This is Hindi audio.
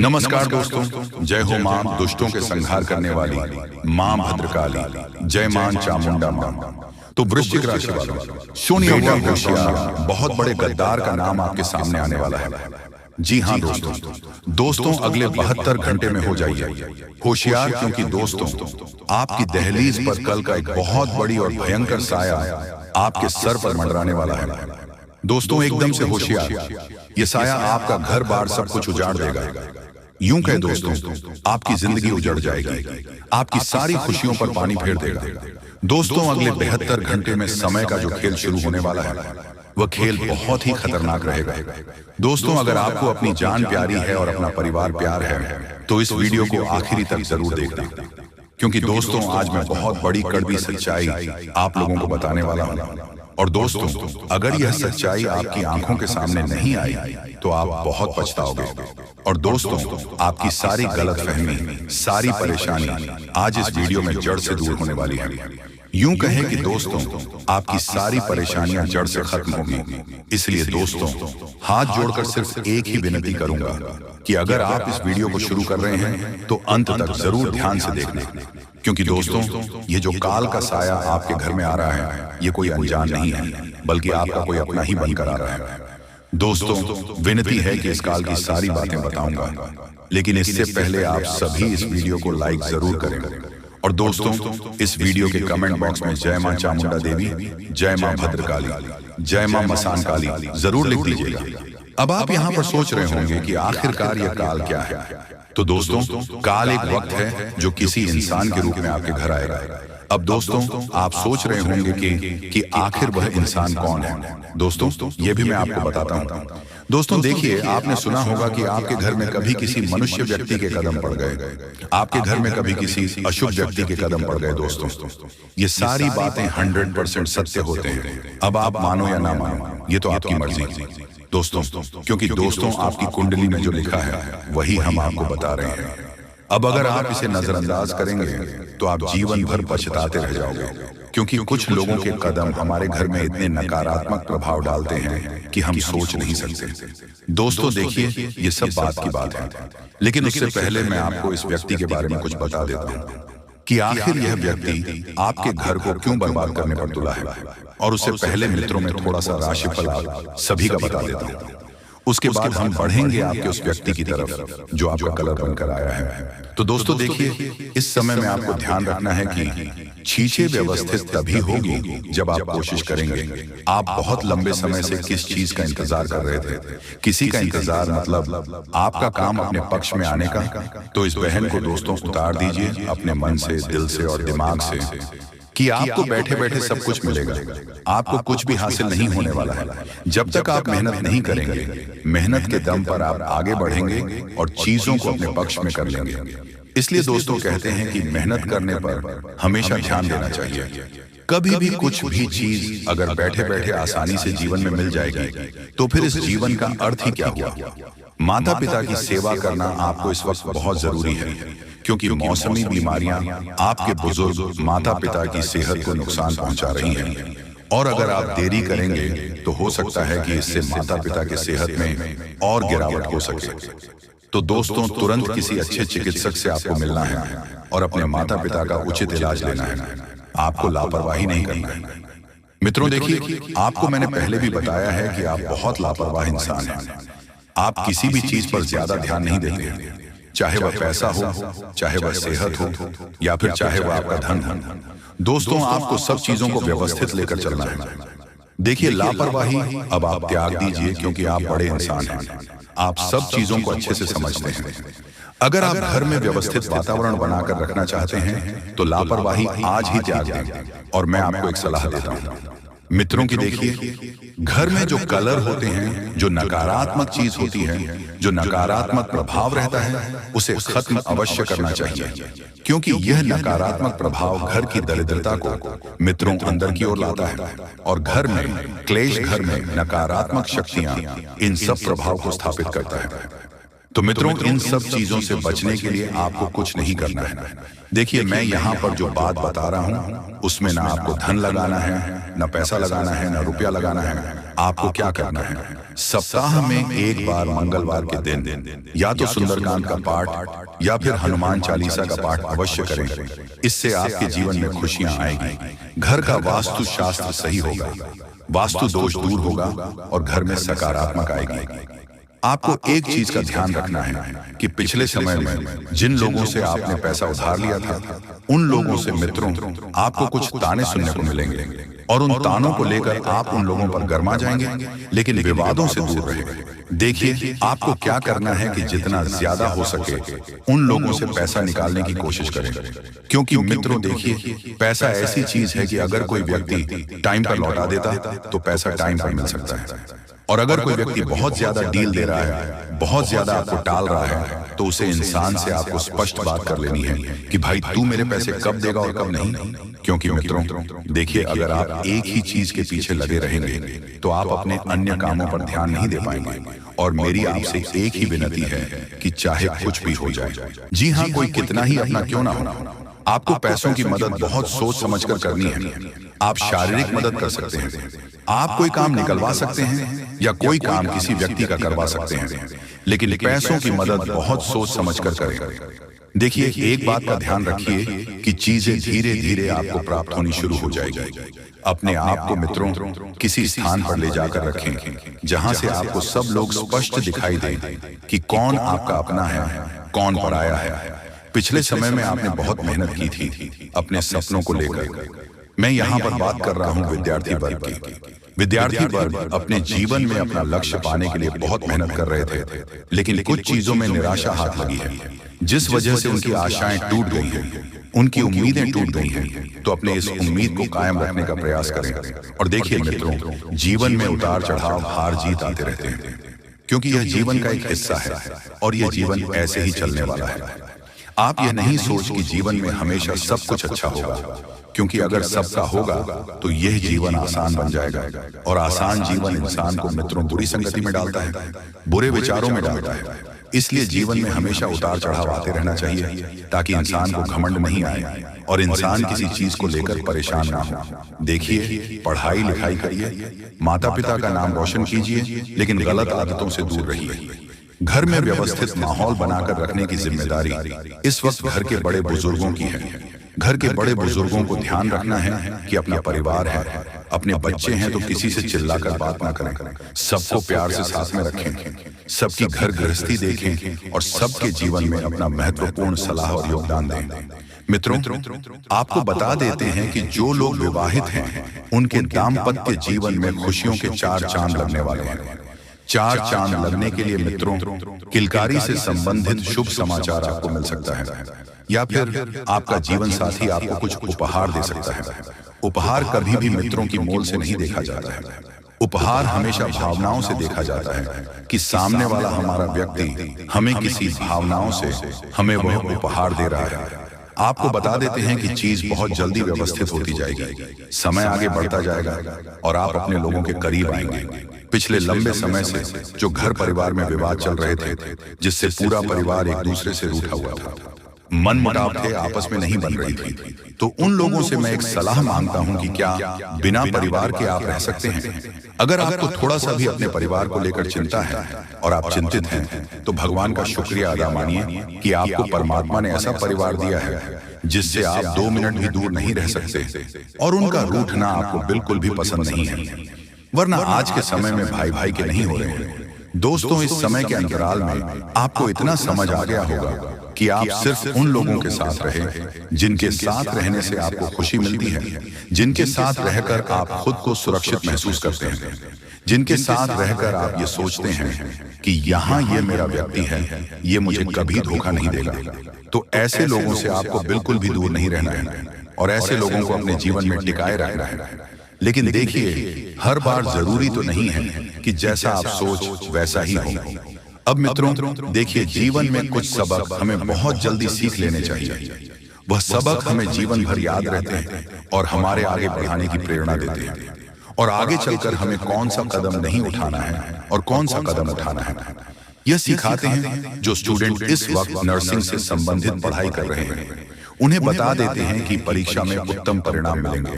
नमस्कार दोस्तों, जय हो मां दुष्टों के संहार करने वाली मां भद्रकाली, जय मां चामुंडा मां। तो वृश्चिक राशि वालों, सुनिए हुआ होशियार बहुत बड़े गद्दार का नाम आपके सामने आने वाला है। जी हाँ दोस्तों अगले 72 घंटे में हो जाइए होशियार, क्योंकि दोस्तों आपकी दहलीज पर कल का एक बहुत बड़ी और भयंकर साया आपके सर पर मंडराने वाला है। दोस्तों एकदम से होशियार, ये साया आपका घर बार सब कुछ उजाड़ देगा। यूं कहे दोस्तों, आपकी जिंदगी उजड़ जाएगी, आपकी सारी खुशियों पर पानी फेर देगा। दोस्तों अगले 72 घंटे में समय का जो खेल शुरू होने वाला है, वह खेल बहुत ही खतरनाक रहेगा। दोस्तों अगर आपको अपनी जान प्यारी है और अपना परिवार प्यार है, तो इस वीडियो को आखिरी तक जरूर देखना, क्योंकि दोस्तों आज मैं बहुत बड़ी कड़वी सच्चाई आप लोगों को बताने वाला हूं। और दोस्तों अगर यह सच्चाई आपकी आंखों के सामने नहीं आई, तो आप बहुत पछताओगे। और दोस्तों आपकी सारी गलतफहमी, सारी परेशानी आज इस वीडियो में जड़ से दूर होने वाली है। यूं कहें कि दोस्तों आपकी सारी परेशानियां जड़ से खत्म होगी। इसलिए दोस्तों हाथ जोड़कर सिर्फ एक ही विनती करूंगा कि अगर आप इस वीडियो को शुरू कर रहे हैं तो अंत तक जरूर ध्यान से देखना, क्योंकि दोस्तों ये जो काल का साया आपके घर में आ रहा है, ये कोई अनजान नहीं है, बल्कि आपका कोई अपना ही बनकर आ रहा है। दोस्तों विनती है कि इस काल की सारी बातें बताऊंगा, लेकिन इससे पहले आप सभी इस वीडियो को लाइक जरूर करें। और दोस्तों इस वीडियो के कमेंट बॉक्स में जय मां चामुंडा देवी, जय मां भद्रकाली, जय मां मसान काली जरूर लिख दीजिएगा। अब आप यहाँ पर सोच रहे होंगे कि आखिरकार यह काल क्या है। तो दोस्तों काल एक वक्त है जो किसी इंसान के रूप में आपके घर आएगा। अब दोस्तों आप सोच रहे होंगे कि आखिर वह इंसान कौन है। दोस्तों ये भी मैं आपको बताता हूँ। दोस्तों देखिए, आपने सुना होगा कि आपके घर में कभी किसी मनुष्य व्यक्ति के कदम पड़ गए, आपके घर में कभी किसी अशुभ व्यक्ति के कदम पड़ गए। दोस्तों ये सारी बातें 100% सत्य होते हैं। अब आप मानो या ना मानो, ये तो आपकी मर्जी दोस्तों, क्योंकि दोस्तों आपकी कुंडली में जो लिखा है वही हम आपको बता रहे हैं। अब अगर आप इसे नजरअंदाज करेंगे तो आप जीवन भर पछताते रह जाओगे, क्योंकि कुछ लोगों के कदम हमारे घर में इतने नकारात्मक प्रभाव डालते हैं कि हम सोच नहीं सकते। दोस्तों देखिए, ये सब बात की बात है, लेकिन उससे पहले मैं आपको इस व्यक्ति के बारे में कुछ बता देता हूँ कि आखिर यह व्यक्ति आपके घर को क्यों बर्बाद करने पर तुला है। और उससे पहले मित्रों में थोड़ा सा राशिफल आप सभी का बता देता हूँ। उसके बाद हम बढ़ेंगे आपके उस व्यक्ति की तरफ जो आपका कलर बनकर आया है। तो दोस्तों देखिए, इस समय में आपको ध्यान रखना है कि चीजें व्यवस्थित तभी होगी जब आप कोशिश करेंगे। आप बहुत लंबे समय से किस चीज का इंतजार कर रहे थे, किसी का इंतजार मतलब आपका काम अपने पक्ष में आने का, तो इस बहन को दोस्तों उतार दीजिए अपने मन से, दिल से और दिमाग से कि आपको बैठे बैठे सब कुछ मिलेगा। आपको कुछ भी हासिल नहीं होने वाला है जब तक आप मेहनत नहीं करेंगे। मेहनत के दम पर आप आगे बढ़ेंगे और चीजों को अपने पक्ष में कर लेंगे। इसलिए दोस्तों कहते हैं कि मेहनत करने पर हमेशा ध्यान देना चाहिए। कभी भी कुछ भी चीज अगर बैठे बैठे आसानी से जीवन में मिल जाएगी, तो फिर इस जीवन का अर्थ ही क्या हुआ। माता पिता की सेवा करना आपको इस वक्त बहुत जरूरी है, क्योंकि मौसमी बीमारियां आपके बुजुर्ग माता पिता की सेहत को नुकसान पहुंचा रही हैं। और अगर आप देरी करेंगे तो हो सकता है कि इससे माता पिता की सेहत में और गिरावट हो सके। तो दोस्तों तुरंत किसी अच्छे चिकित्सक से आपको मिलना है और अपने माता पिता का उचित इलाज लेना है। आपको लापरवाही नहीं करना है। मित्रों देखिए, आपको मैंने पहले भी बताया है कि आप बहुत लापरवाह इंसान हैं। आप किसी भी चीज पर ज्यादा ध्यान नहीं देते, चाहे वह पैसा हो, चाहे वह सेहत हो, या फिर चाहे वह आपका धन हो। दोस्तों आपको सब चीजों को व्यवस्थित लेकर चलना है। देखिए लापरवाही अब आप त्याग दीजिए, क्योंकि आप बड़े इंसान हैं। आप सब चीजों को अच्छे से समझते हैं। अगर आप घर में व्यवस्थित वातावरण बनाकर रखना चाहते हैं तो लापरवाही आज ही त्याग दें। और मैं आपको एक सलाह देता हूं मित्रों की, देखिए घर में जो कलर होते हैं, जो नकारात्मक चीज होती है, जो नकारात्मक प्रभाव रहता है, उसे खत्म अवश्य करना चाहिए, क्योंकि यह नकारात्मक प्रभाव घर की दरिद्रता को मित्रों अंदर की ओर लाता है। और घर में क्लेश, घर में नकारात्मक शक्तियां इन सब प्रभाव को स्थापित करता है। तो मित्रों इन सब चीजों से बचने के लिए आपको कुछ नहीं करना है। देखिए मैं यहाँ पर जो बात बता रहा हूँ उसमें ना आपको धन लगाना है, ना पैसा लगाना है, ना रुपया लगाना है। आपको क्या करना है, सप्ताह में एक बार मंगलवार के दिन या तो सुंदरकांड का पाठ या फिर हनुमान चालीसा का पाठ अवश्य करें। इससे आपके जीवन में खुशियां आएगी, घर का वास्तु शास्त्र सही होगा, वास्तु दोष दूर होगा और घर में सकारात्मक आएगी। आपको एक चीज का ध्यान रखना है कि पिछले समय में जिन लोगों से आपने पैसा उधार लिया था, उन लोगों से मित्रों आपको कुछ ताने सुनने को मिलेंगे और उन तानों को लेकर आप उन लोगों पर गरमा जाएंगे, लेकिन विवादों से दूर रहें। देखिए, आपको क्या करना है कि जितना ज्यादा हो सके उन लोगों से पैसा निकालने की कोशिश करें, क्योंकि मित्रों देखिए, पैसा ऐसी चीज है कि अगर कोई व्यक्ति टाइम पर लौटा देता तो पैसा टाइम पर मिल सकता है, और अगर कोई व्यक्ति बहुत ज्यादा डील दे रहा है, बहुत ज्यादा आपको टाल रहा है, तो उसे इंसान से आपको स्पष्ट बात कर लेनी है कि भाई तू मेरे पैसे कब देगा और कब नहीं। क्योंकि मित्रों देखिए, अगर आप एक ही चीज के पीछे लगे रहेंगे तो आप अपने अन्य कामों पर ध्यान नहीं दे पाएंगे। और मेरी आपसे एक ही विनती है कि चाहे कुछ भी हो जाए, जी हाँ, कोई कितना ही अपना क्यों ना हो, आपको पैसों की मदद बहुत सोच समझकर करनी है। आप शारीरिक मदद कर सकते हैं, आप कोई काम निकलवा सकते हैं या कोई काम किसी व्यक्ति का करवा सकते हैं, लेकिन पैसों की मदद बहुत सोच समझकर करें। देखिए, एक बात का ध्यान रखिए कि चीजें धीरे धीरे आपको प्राप्त होनी शुरू हो जाएगी। अपने आप को मित्रों किसी स्थान पर ले जाकर रखें जहां से आपको सब लोग स्पष्ट दिखाई दें कि कौन आपका अपना है, कौन पराया है। पिछले समय में आपने बहुत मेहनत की थी अपने सपनों को लेकर। मैं यहाँ पर बात कर रहा हूँ विद्यार्थी वर्ग की। विद्यार्थी वर्ग अपने जीवन में अपना लक्ष्य पाने के लिए बहुत मेहनत कर रहे थे, लेकिन कुछ चीजों में निराशा हाथ लगी है, जिस वजह से उनकी आशाएं टूट गई हैं, उनकी उम्मीदें टूट गई हैं। तो अपने इस उम्मीद को कायम रखने का प्रयास करें। और देखिए मित्रों, जीवन में उतार चढ़ाव, हार जीत आते रहते हैं, क्योंकि यह जीवन का एक हिस्सा है और यह जीवन ऐसे ही चलने वाला है। आप यह नहीं सोच कि जीवन में हमेशा सब कुछ अच्छा होगा, क्योंकि अगर सबका होगा तो यह जीवन आसान बन जाएगा, और आसान जीवन इंसान को मित्रों बुरी संगति में डालता है, बुरे विचारों में डालता है। इसलिए जीवन में हमेशा उतार चढ़ाव आते रहना चाहिए, ताकि इंसान को घमंड नहीं आए और इंसान किसी चीज को लेकर परेशान ना हो। देखिए, पढ़ाई लिखाई करिए, माता पिता का नाम रोशन कीजिए, लेकिन गलत आदतों से दूर रहिए। घर में व्यवस्थित माहौल बनाकर रखने की जिम्मेदारी इस वक्त घर के बड़े बुजुर्गों की है। घर के बड़े बुजुर्गों को ध्यान रखना है कि अपना परिवार है, अपने बच्चे हैं, तो किसी से चिल्लाकर बात ना करें, सबको प्यार से साथ में रखें, सबकी घर गृहस्थी देखें और सबके जीवन में अपना महत्वपूर्ण सलाह और योगदान दें। मित्रों, आपको बता देते हैं कि जो लोग विवाहित हैं उनके दाम्पत्य जीवन में खुशियों के 4 चांद लगने वाले हैं। 4 चांद लगने के लिए मित्रों किलकारी से संबंधित शुभ समाचार आपको मिल सकता है, या फिर आपका जीवन साथी आपको कुछ उपहार दे सकता है। उपहार कभी भी मित्रों की मोल से नहीं देखा जाता है। उपहार हमेशा भावनाओं से देखा जाता है कि सामने वाला हमारा व्यक्ति हमें किसी भावनाओं से हमें वह उपहार दे रहा है। आपको बता देते हैं कि चीज बहुत जल्दी व्यवस्थित होती जाएगी, समय आगे बढ़ता जाएगा और आप अपने लोगों के करीब आएंगे। पिछले लंबे समय से जो घर परिवार में विवाद चल रहे थे, जिससे पूरा परिवार एक दूसरे से रूठा हुआ था, मन मुटाव थे, आपस में नहीं बन रही थी, तो उन लोगों से मैं एक सलाह मांगता हूं कि क्या बिना परिवार के आप रह सकते हैं? अगर आपको थोड़ा सा भी अपने परिवार को लेकर चिंता है और आप चिंतित हैं, तो भगवान का शुक्रिया अदा मानिए कि आपको परमात्मा ने ऐसा परिवार दिया है जिससे आप 2 मिनट भी दूर नहीं रह सकते, और उनका रूठना आपको बिल्कुल भी पसंद नहीं है। वरना आज के समय में भाई भाई के नहीं हो रहे हैं। दोस्तों, इस समय के अंतराल में आपको इतना समझ आ गया होगा कि आप सिर्फ उन लोगों के साथ रहें जिनके साथ रहने से आपको खुशी मिलती है, जिनके साथ रहकर आप खुद को सुरक्षित महसूस करते हैं, जिनके साथ रहकर आप ये सोचते हैं कि यहाँ ये मेरा व्यक्ति है, ये मुझे कभी धोखा नहीं देगा। तो ऐसे लोगों से आपको बिल्कुल भी दूर नहीं रहना है और ऐसे लोगों को अपने जीवन में टिकाए रखना है। लेकिन देखिए, हर बार जरूरी तो नहीं है कि जैसा आप सोच वैसा ही हो। अब मित्रों देखिए, जीवन में कुछ सबक हमें बहुत जल्दी सीख लेने चाहिए। वह सबक हमें जीवन भर याद रहते हैं और हमारे आगे बढ़ाने की प्रेरणा देते हैं, और आगे चलकर हमें कौन सा कदम नहीं उठाना है और कौन सा कदम उठाना है, यह सिखाते हैं जो स्टूडेंट इस वक्त नर्सिंग से संबंधित पढ़ाई कर रहे हैं। उन्हें बता देते हैं कि परीक्षा में उत्तम परिणाम मिलेंगे।